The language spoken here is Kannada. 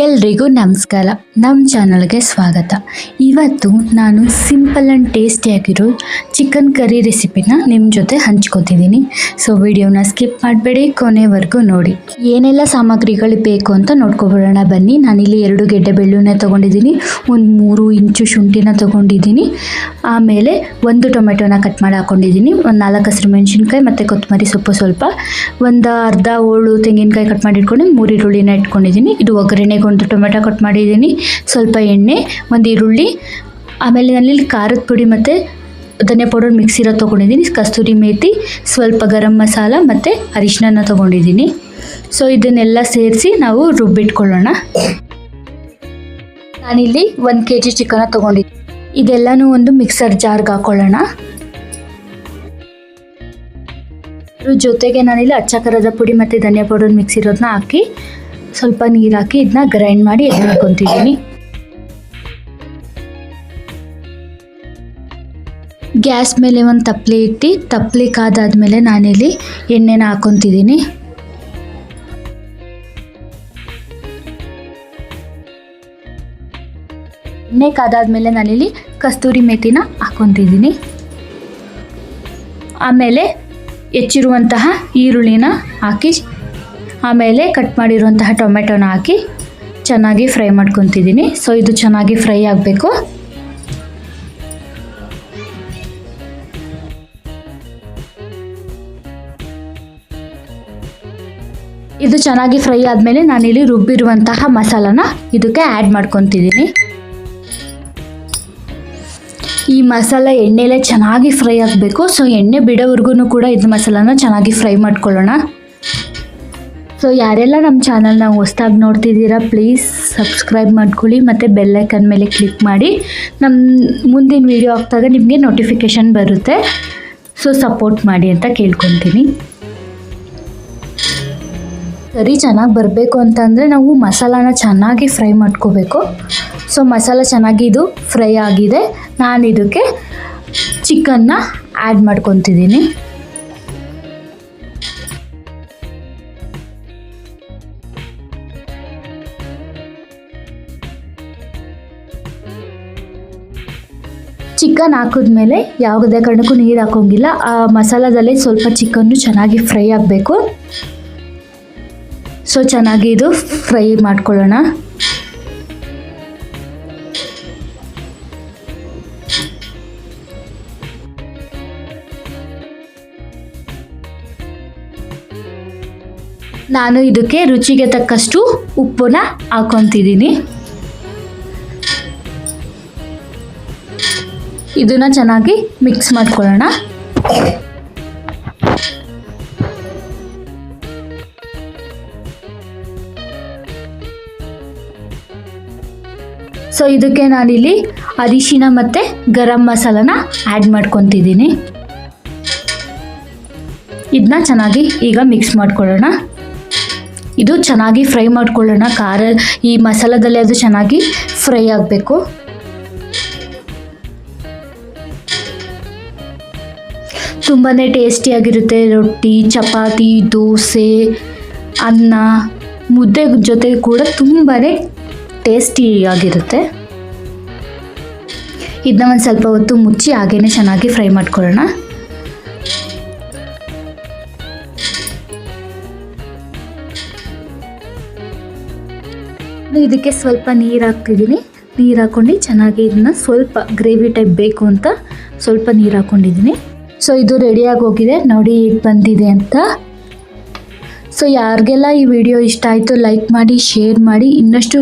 ಎಲ್ರಿಗೂ ನಮಸ್ಕಾರ. ನಮ್ಮ ಚಾನಲ್ಗೆ ಸ್ವಾಗತ. ಇವತ್ತು ನಾನು ಸಿಂಪಲ್ ಆ್ಯಂಡ್ ಟೇಸ್ಟಿಯಾಗಿರೋ ಚಿಕನ್ ಕರಿ ರೆಸಿಪಿನ ನಿಮ್ಮ ಜೊತೆ ಹಂಚ್ಕೊತಿದ್ದೀನಿ. ಸೊ ವಿಡಿಯೋನ ಸ್ಕಿಪ್ ಮಾಡಬೇಡಿ, ಕೊನೆವರೆಗೂ ನೋಡಿ. ಏನೆಲ್ಲ ಸಾಮಗ್ರಿಗಳು ಬೇಕು ಅಂತ ನೋಡ್ಕೊಬಿಡೋಣ ಬನ್ನಿ. ನಾನಿಲ್ಲಿ 2 ಗೆಡ್ಡೆ ಬೆಳ್ಳುಳ್ಳಿನ ತೊಗೊಂಡಿದ್ದೀನಿ, ಒಂದು 3 ಇಂಚು ಶುಂಠಿನ ತೊಗೊಂಡಿದ್ದೀನಿ, ಆಮೇಲೆ 1 ಟೊಮೆಟೊನ ಕಟ್ ಮಾಡಿ ಹಾಕ್ಕೊಂಡಿದ್ದೀನಿ, ಒಂದು 4 ಹಸಿರು ಮೆಣಸಿನ್ಕಾಯಿ ಮತ್ತು ಕೊತ್ತಂಬರಿ ಸೊಪ್ಪು ಸ್ವಲ್ಪ, ಒಂದು ಅರ್ಧ ಹೋಳು ತೆಂಗಿನಕಾಯಿ ಕಟ್ ಮಾಡಿ ಇಟ್ಕೊಂಡು 3 ಈರುಳ್ಳಿನ ಇಟ್ಕೊಂಡಿದ್ದೀನಿ. ಇದು ಒಗ್ಗರಣೆಗೆ 1 ಟೊಮೆಟೊ ಕಟ್ ಮಾಡಿದ್ದೀನಿ, ಸ್ವಲ್ಪ ಎಣ್ಣೆ, 1 ಈರುಳ್ಳಿ, ಆಮೇಲೆ ನಾನಿಲ್ಲಿ ಖಾರದ ಪುಡಿ ಮತ್ತು ಧನಿಯಾ ಪೌಡರ್ ಮಿಕ್ಸ್ ಇರೋ ತೊಗೊಂಡಿದ್ದೀನಿ, ಕಸ್ತೂರಿ ಮೇಥಿ, ಸ್ವಲ್ಪ ಗರಂ ಮಸಾಲ ಮತ್ತು ಅರಿಶಿನ ತೊಗೊಂಡಿದ್ದೀನಿ. ಸೊ ಇದನ್ನೆಲ್ಲ ಸೇರಿಸಿ ನಾವು ರುಬ್ಬಿಟ್ಕೊಳ್ಳೋಣ. ನಾನಿಲ್ಲಿ 1 kg ಚಿಕನ ತೊಗೊಂಡಿದ್ದೀನಿ. ಇದೆಲ್ಲನೂ ಒಂದು ಮಿಕ್ಸರ್ ಜಾರ್ಗೆ ಹಾಕ್ಕೊಳ್ಳೋಣ. ಇದ್ರ ಜೊತೆಗೆ ನಾನಿಲ್ಲಿ ಅಚ್ಚ ಖಾರದ ಪುಡಿ ಮತ್ತು ಧನಿಯಾ ಪೌಡರ್ ಮಿಕ್ಸ್ ಇರೋದನ್ನ ಹಾಕಿ ಸ್ವಲ್ಪ ನೀರು ಹಾಕಿ ಇದನ್ನ ಗ್ರೈಂಡ್ ಮಾಡಿ ಎತ್ಕೊತಿದ್ದೀನಿ. ಗ್ಯಾಸ್ ಮೇಲೆ ಒಂದು ತಪ್ಪಲೆ ಇಟ್ಟು ತಪ್ಪಲೆ ಕಾದಾದ್ಮೇಲೆ ನಾನಿಲ್ಲಿ ಎಣ್ಣೆನ ಹಾಕ್ಕೊತಿದ್ದೀನಿ. ಎಣ್ಣೆ ಕಾದಾದ್ಮೇಲೆ ನಾನಿಲ್ಲಿ ಕಸ್ತೂರಿ ಮೇಥಿನ ಹಾಕ್ಕೊತಿದ್ದೀನಿ. ಆಮೇಲೆ ಹೆಚ್ಚಿರುವಂತಹ ಈರುಳ್ಳಿನ ಹಾಕಿ, ಆಮೇಲೆ ಕಟ್ ಮಾಡಿರುವಂತಹ ಟೊಮೆಟೊನ ಹಾಕಿ ಚೆನ್ನಾಗಿ ಫ್ರೈ ಮಾಡ್ಕೊತಿದ್ದೀನಿ. ಸೊ ಇದು ಚೆನ್ನಾಗಿ ಫ್ರೈ ಆಗಬೇಕು. ಇದು ಚೆನ್ನಾಗಿ ಫ್ರೈ ಆದಮೇಲೆ ನಾನಿಲ್ಲಿ ರುಬ್ಬಿರುವಂತಹ ಮಸಾಲಾನ ಇದಕ್ಕೆ ಆ್ಯಡ್ ಮಾಡ್ಕೊತಿದ್ದೀನಿ. ಈ ಮಸಾಲ ಎಣ್ಣೆಲೇ ಚೆನ್ನಾಗಿ ಫ್ರೈ ಆಗಬೇಕು. ಸೊ ಎಣ್ಣೆ ಬಿಡೋವರೆಗೂ ಕೂಡ ಇದು ಮಸಾಲಾನ ಚೆನ್ನಾಗಿ ಫ್ರೈ ಮಾಡ್ಕೊಳ್ಳೋಣ. ಸೊ ಯಾರೆಲ್ಲ ನಮ್ಮ ಚಾನಲ್ನ ಹೊಸ್ದಾಗಿ ನೋಡ್ತಿದ್ದೀರಾ, ಪ್ಲೀಸ್ ಸಬ್ಸ್ಕ್ರೈಬ್ ಮಾಡ್ಕೊಳ್ಳಿ ಮತ್ತು ಬೆಲ್ಲೈಕನ್ ಮೇಲೆ ಕ್ಲಿಕ್ ಮಾಡಿ. ನಮ್ಮ ಮುಂದಿನ ವೀಡಿಯೋ ಹಾಕಿದಾಗ ನಿಮಗೆ ನೋಟಿಫಿಕೇಷನ್ ಬರುತ್ತೆ. ಸೊ ಸಪೋರ್ಟ್ ಮಾಡಿ ಅಂತ ಕೇಳ್ಕೊತೀನಿ. ಕರಿ ಚೆನ್ನಾಗಿ ಬರಬೇಕು ಅಂತಂದರೆ ನಾವು ಮಸಾಲಾನ ಚೆನ್ನಾಗಿ ಫ್ರೈ ಮಾಡ್ಕೋಬೇಕು. ಸೊ ಮಸಾಲ ಚೆನ್ನಾಗಿ ಇದು ಫ್ರೈ ಆಗಿದೆ. ನಾನು ಇದಕ್ಕೆ ಚಿಕನ್ನ ಆ್ಯಡ್ ಮಾಡ್ಕೊತಿದ್ದೀನಿ. ಚಿಕನ್ ಹಾಕಿದ್ಮೇಲೆ ಯಾವುದೇ ಕಾರಣಕ್ಕೂ ನೀರು ಹಾಕೋಂಗಿಲ್ಲ. ಆ ಮಸಾಲದಲ್ಲೇ ಸ್ವಲ್ಪ ಚಿಕನ್ನು ಚೆನ್ನಾಗಿ ಫ್ರೈ ಆಗಬೇಕು. ಸೊ ಚೆನ್ನಾಗಿ ಇದು ಫ್ರೈ ಮಾಡ್ಕೊಳ್ಳೋಣ. ನಾನು ಇದಕ್ಕೆ ರುಚಿಗೆ ತಕ್ಕಷ್ಟು ಉಪ್ಪನ್ನ ಹಾಕ್ಕೊತಿದ್ದೀನಿ. ಇದನ್ನ ಚೆನ್ನಾಗಿ ಮಿಕ್ಸ್ ಮಾಡ್ಕೊಳ್ಳೋಣ. ಸೊ ಇದಕ್ಕೆ ನಾನಿಲ್ಲಿ ಅರಿಶಿನ ಮತ್ತು ಗರಂ ಮಸಾಲಾನ ಆ್ಯಡ್ ಮಾಡ್ಕೊತಿದ್ದೀನಿ. ಇದನ್ನ ಚೆನ್ನಾಗಿ ಈಗ ಮಿಕ್ಸ್ ಮಾಡ್ಕೊಳ್ಳೋಣ. ಇದು ಚೆನ್ನಾಗಿ ಫ್ರೈ ಮಾಡ್ಕೊಳ್ಳೋಣ. ಖಾರ ಈ ಮಸಾಲದಲ್ಲೇ ಅದು ಚೆನ್ನಾಗಿ ಫ್ರೈ ಆಗಬೇಕು. ತುಂಬಾ ಟೇಸ್ಟಿಯಾಗಿರುತ್ತೆ. ರೊಟ್ಟಿ, ಚಪಾತಿ, ದೋಸೆ, ಅನ್ನ, ಮುದ್ದೆ ಜೊತೆ ಕೂಡ ತುಂಬಾ ಟೇಸ್ಟಿಯಾಗಿರುತ್ತೆ. ಇದನ್ನ ಒಂದು ಸ್ವಲ್ಪ ಹೊತ್ತು ಮುಚ್ಚಿ ಹಾಗೇನೆ ಚೆನ್ನಾಗಿ ಫ್ರೈ ಮಾಡ್ಕೊಳ್ಳೋಣ. ಇದಕ್ಕೆ ಸ್ವಲ್ಪ ನೀರು ಹಾಕ್ತಿದ್ದೀನಿ. ನೀರು ಹಾಕ್ಕೊಂಡು ಚೆನ್ನಾಗಿ ಇದನ್ನ ಸ್ವಲ್ಪ ಗ್ರೇವಿ ಟೈಪ್ ಬೇಕು ಅಂತ ಸ್ವಲ್ಪ ನೀರು ಹಾಕ್ಕೊಂಡಿದ್ದೀನಿ. ಸೊ ಇದು ರೆಡಿಯಾಗಿ ಹೋಗಿದೆ, ನೋಡಿ ಹೇಗೆ ಬಂದಿದೆ ಅಂತ. ಸೊ ಯಾರಿಗೆಲ್ಲ ಈ ವಿಡಿಯೋ ಇಷ್ಟ ಆಯಿತು ಲೈಕ್ ಮಾಡಿ, ಶೇರ್ ಮಾಡಿ. ಇನ್ನಷ್ಟು